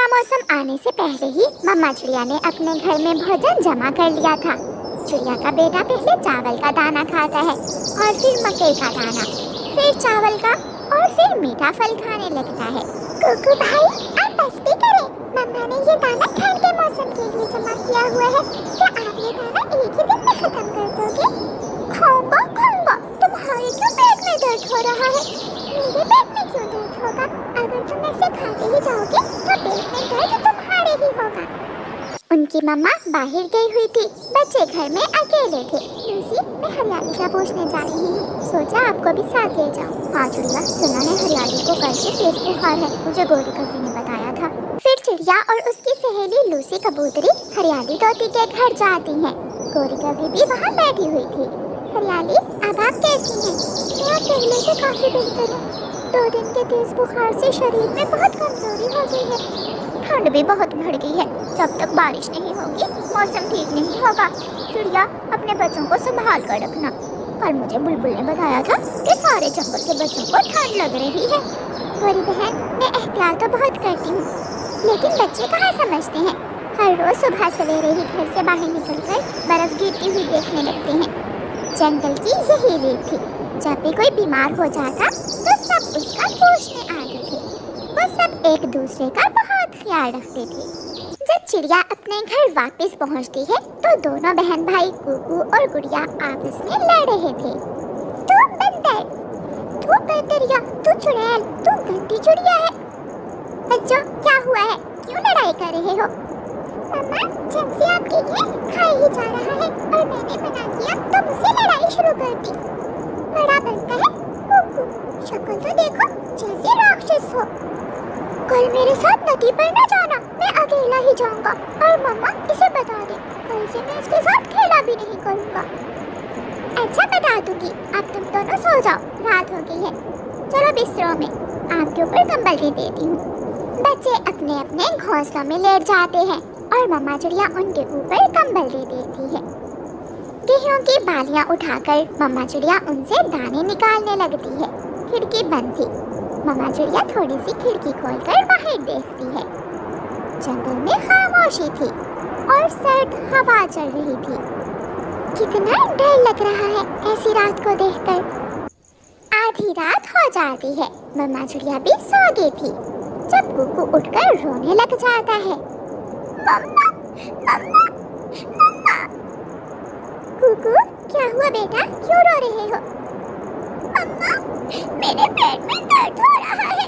मौसम आने से पहले ही मम्मा चिड़िया ने अपने घर में भोजन जमा कर लिया था। चिड़िया का बेटा पहले चावल का दाना खाता है और फिर मकई का दाना, फिर चावल का और फिर मीठा फल खाने लगता है। कुकू भाई, आप बस भी करें। मम्मा ने ये दाना ठंड के मौसम के लिए जमा किया हुआ है। क्या आप ये दाना एक ही दिन में खत्म कर दोगे? खाऊंगा खाऊंगा। तुम्हारे क्यों पेट में दर्द हो रहा है? मेरे पेट में क्यों दर्द होगा? अगर तुम ऐसे खाते ही जाओगे तो पेट में दर्द तुम्हारे ही होगा। उनकी मम्मा बाहर गई हुई थी, बच्चे घर में अकेले थे। लूसी, मैं हरियाली का पूछने जा रही हूँ, सोचा आपको भी साथ ले जाऊँ। हाँ चिड़िया, सुना है हरियाली को कल से तेज बुखार है, मुझे गोरी कभी ने बताया था। फिर चिड़िया और उसकी सहेली लूसी कबूतरी हरियाली तोती के घर जाती हैं। गोरी कभी भी वहाँ बैठी हुई थी। हरियाली, अब आप कैसी हैं? मैं पहले से काफी बेहतर हूँ। 2 दिन के तेज बुखार से शरीर में बहुत कमजोरी हो गई है। ठंड भी बहुत बढ़ गई है। जब तक बारिश नहीं होगी मौसम ठीक नहीं होगा। चिड़िया, अपने बच्चों को संभाल कर रखना। कल मुझे बुलबुल ने बताया था कि सारे जंगल के बच्चों को ठंड लग रही है। गोरी बहन, मैं एहतियात तो बहुत करती हूँ, लेकिन बच्चे कहाँ समझते हैं। हर रोज सुबह सवेरे ही घर से बाहर निकलकर बर्फ गिरती हुई देखने लगते हैं। जंगल की यही रीत थी, जब भी कोई बीमार हो जाता तो सब उसका पूछने आते थे। वो सब एक दूसरे का बहुत ख्याल रखते थे। जब चिड़िया अपने घर वापस पहुंचती है तो दोनों बहन भाई कुकू और गुड़िया आपस में लड़ रहे थे। तू बंदर, तू बंदरिया, तू चुड़ैल, तू गंदी चिड़िया है। बच्चों, क्या हुआ है? क्यों लड़ाई कर रहे हो? मम्मा, जब से आपके लिए खा ही जा रहा है और मैंने मना किया तो मुझसे लड़ाई शुरू कर दी। बड़ा बनता है कुकू, शक्ल तो देखो जैसे राक्षस हो। कल मेरे साथ नदी पर न जाना, मैं अकेला ही जाऊंगा। और मम्मा, इसे बता दे, कल से मैं इसके साथ खेला भी नहीं करूंगा। अच्छा, बता दूंगी। अब तुम दोनों सो जाओ, रात हो गई है। चलो बिस्तरों में, आपके ऊपर कंबल दे देती हूँ। बच्चे अपने अपने घोंसलों में लेट जाते हैं और मम्मा चिड़िया उनके ऊपर कंबल दे देती है। गेहूं की बालियां उठाकर मम्मा चिड़िया उनसे दाने निकालने लगती है। खिड़की बंद थी। मम्मा चिड़िया थोड़ी सी खिड़की खोलकर बाहर देखती है। जंगल में खामोशी थी और सर्द हवा चल रही थी। कितना डर लग रहा है ऐसी रात को देखकर। आधी रात हो जाती है। मम्मा चिड़िया भी सो गई थी जब कुकू उठकर रोने लग जाता है। मम्मा, मम्मा, मम्मा। कुकू, क्या हुआ बेटा? क्यों रो रहे हो? मम्मा, मेरे पेट में दर्द हो रहा है।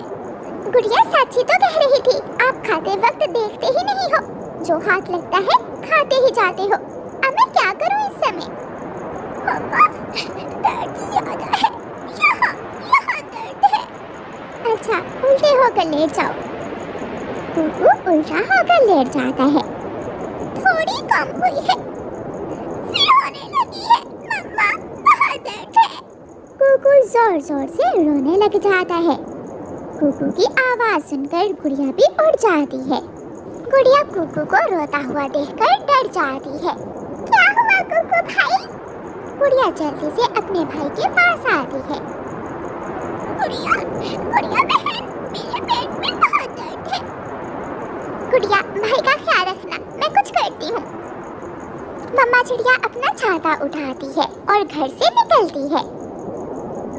गुड़िया, सच ही तो कह रही थी, आप खाते वक्त देखते ही नहीं हो। जो हाथ लगता है खाते ही जाते हो। अब मैं क्या करूं इस समय? मम्मा, दर्द ज्यादा है। यहाँ दर्द है। अच्छा, उल्टे होकर लेट जाओ। कुकू उल्टा होकर लेट जाता है। थोड़ी कम हुई है, फिर होने लगी है। मम्मा, बहुत दर्द है। कुकू जोर जोर से रोने लग जाता है। कुकू की आवाज सुनकर गुड़िया भी उठ जाती है। गुड़िया कुकू को रोता हुआ देखकर डर जाती है। क्या हुआ कुकू भाई? गुड़िया जल्दी से अपने भाई के पास आती है। गुड़िया, गुड़िया बहन, मेरे पेट में बहुत दर्द है। गुड़िया, भाई का ख्याल रखना, मैं कुछ करती हूँ। मम्मा चिड़िया अपना छाता उठाती है और घर से निकलती है।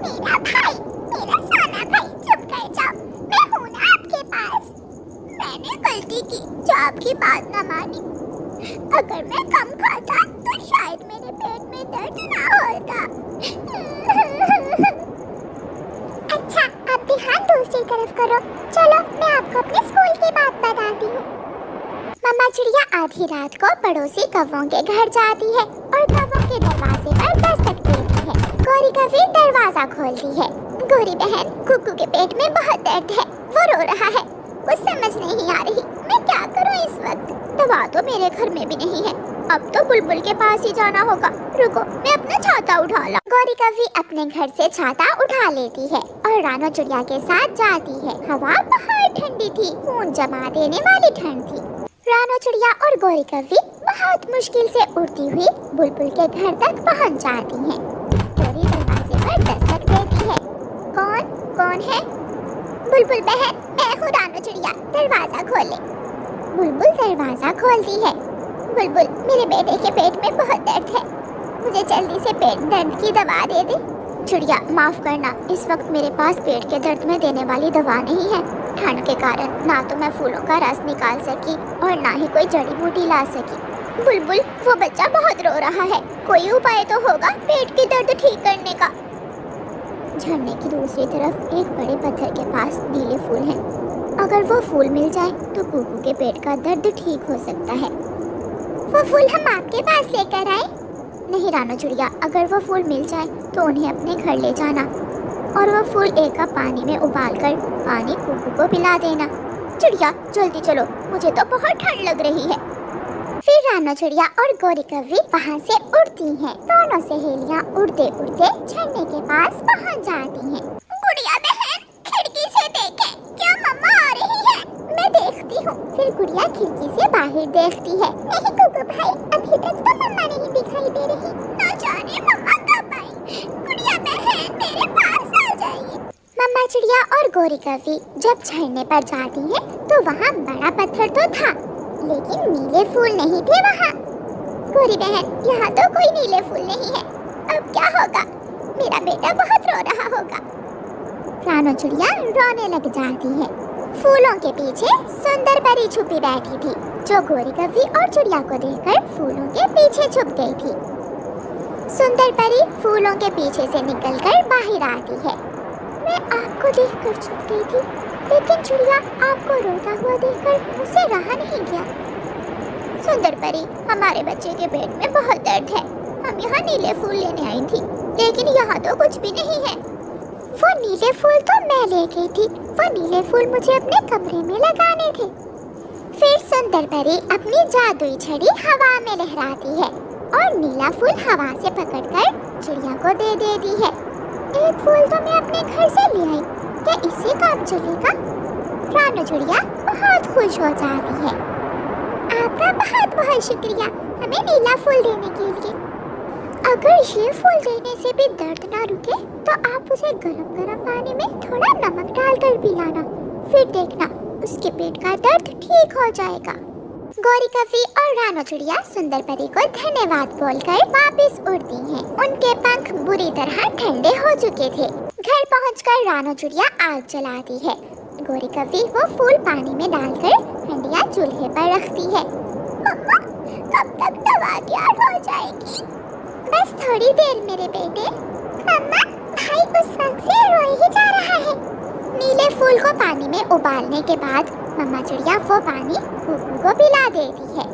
मेरा भाई, मेरा सोना भाई, चुप कर जाओ, मैं हूँ ना आपके पास। मैंने गलती की जो आपकी बात न मानी। अगर मैं कम खाता तो शायद मेरे पेट में दर्द ना होता। अच्छा, अब ध्यान दूसरी तरफ करो। चलो, मैं आपको अपने स्कूल की बात बताती हूँ। मम्मा चिड़िया आधी रात को पड़ोसी कौवों के घर जाती है और कौवों के दरवाजे पर दस्तक देती है। गोरी कभी दरवाजा खोलती है। गोरी बहन, कुकू के पेट में बहुत दर्द है, वो रो रहा है। कुछ समझ नहीं आ रही, मैं क्या करूं इस वक्त? दवा तो मेरे घर में भी नहीं है। अब तो बुलबुल के पास ही जाना होगा। रुको, मैं अपना छाता उठा ला। गोरी कभी अपने घर से छाता उठा लेती है और रानो चिड़िया के साथ जाती है। हवा बहुत ठंडी थी, खून जमा देने वाली ठंड थी। रानो चिड़िया और गोरी कभी बहुत मुश्किल से उड़ती हुई बुलबुल के घर तक पहुंच जाती हैं। गोरी दरवाजे पर दस्तक देती है। कौन है? बुलबुल बहन, मैं हूँ रानो चिड़िया, दरवाजा खोले। बुलबुल दरवाजा खोलती है। बुलबुल, मेरे बेटे के पेट में बहुत दर्द है, मुझे जल्दी से पेट दर्द की दवा दे दे। चिड़िया, माफ करना, इस वक्त मेरे पास पेट के दर्द में देने वाली दवा नहीं है। ठंड के कारण ना तो मैं फूलों का रस निकाल सकी और ना ही कोई जड़ी बूटी ला सकी। बुलबुल, वो बच्चा बहुत रो रहा है, कोई उपाय तो होगा पेट की दर्द ठीक करने का। झरने की दूसरी तरफ एक बड़े पत्थर के पास नीले फूल हैं। अगर वो फूल मिल जाए तो कुकू के पेट का दर्द ठीक हो सकता है। वो फूल हम आपके पास लेकर आए? नहीं रानो चिड़िया, अगर वो फूल मिल जाए तो उन्हें अपने घर ले जाना और वो फूल एक कप पानी में उबालकर पानी कुकू को पिला देना। चिड़िया, जल्दी चलो, मुझे तो बहुत ठंड लग रही है। फिर रानो चिड़िया और गोरी कौवी वहाँ से उड़ती हैं। दोनों सहेलियाँ उड़ते उड़ते झरने के पास पहुँच जाती हैं। गुड़िया बहन, खिड़की से देखें, क्या मम्मा आ रही है? मैं देखती हूँ। फिर गुड़िया खिड़की से बाहर देखती है। नहीं कुकू भाई, अभी तक तो मम्मा नहीं दिखाई दे रही, न जाने मम्मा कब आई। गुड़िया बहन, मेरे पास आ जाइए। मम्मा चिड़िया और गोरी कौवी जब झरने पर जाती हैं तो वहाँ बड़ा पत्थर तो था, लेकिन नीले फूल नहीं थे वहाँ। गोरी बहन, यहाँ तो कोई नीले फूल नहीं है, अब क्या होगा? मेरा बेटा बहुत रो रहा होगा। रानो चिड़िया रोने लग जाती है। फूलों के पीछे सुंदर परी छुपी बैठी थी, जो गोरी कौवी और चिड़िया को देखकर फूलों के पीछे छुप गई थी। सुंदर परी फूलों के पीछे से निकलकर बाहर आती है। मैं आपको देखकर छुप गई थी, लेकिन चिड़िया आपको रोता हुआ देखकर मुझसे रहा नहीं गया। सुंदर परी, हमारे बच्चे के पेट में बहुत दर्द है, हम यहाँ नीले फूल लेने आई थी, लेकिन यहाँ तो कुछ भी नहीं है। वो नीले फूल तो मैं ले गई थी, वो नीले फूल मुझे अपने कमरे में लगाने थे। फिर सुंदर परी अपनी जादुई छड़ी हवा में लहराती है और नीला फूल हवा से पकड़कर चिड़िया को दे देती है। एक फूल तो मैं अपने घर से ले आई, क्या इससे काम चलेगा? रानो चिड़िया बहुत खुश हो जाती है। आपका बहुत बहुत शुक्रिया हमें नीला फूल देने के लिए। अगर ये फूल देने से भी दर्द ना रुके तो आप उसे गरम गरम पानी में थोड़ा नमक डालकर पिलाना, फिर देखना उसके पेट का दर्द ठीक हो जाएगा। गोरी कौवी और रानो चिड़िया सुंदर परी को धन्यवाद बोलकर वापस उड़ती हैं। उनके पंख बुरी तरह ठंडे हो चुके थे। घर पहुंचकर रानो चिड़िया आग जलाती है। गोरी कौवी वो फूल पानी में डालकर हंडिया चूल्हे पर रखती है। मम्मा, कब तक दवा तैयार हो जाएगी? बस थोड़ी देर मेरे बेटे। मम्मा, भाई उस वक्त से रोए ही जा रहा है। नीले फूल को पानी में उबालने के बाद मम्मा चिड़िया वो पानी कुकू को पिला देती है।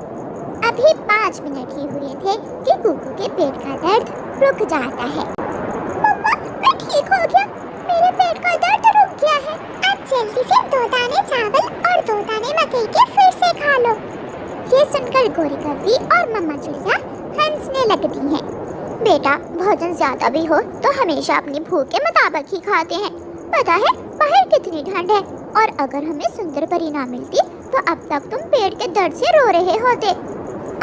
अभी 5 मिनट ही हुए थे कि कुकू के पेट का दर्द रुक जाता है। मम्मा, मैं ठीक हो गया, मेरे पेट का दर्द रुक गया है। अब जल्दी से 2 दाने चावल और 2 दाने मकई के फिर से खा लो। ये सुनकर गोरी कौवी और मम्मा चिड़िया हंसने लगती हैं। बेटा, भोजन ज्यादा भी हो तो हमेशा अपनी भूख के मुताबिक ही खाते हैं। पता है बाहर कितनी ठंड है, और अगर हमें सुंदर परी ना मिलती तो अब तक तुम पेट के दर्द से रो रहे होते।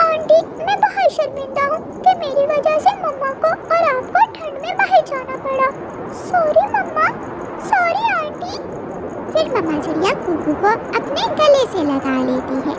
आंटी, मैं बहुत शर्मिंदा हूँ कि मेरी वजह से मम्मा को और आपको ठंड में बाहर जाना पड़ा। सॉरी मम्मा, सॉरी आंटी। फिर मम्मा चिड़िया कुकू को अपने गले से लगा लेती है।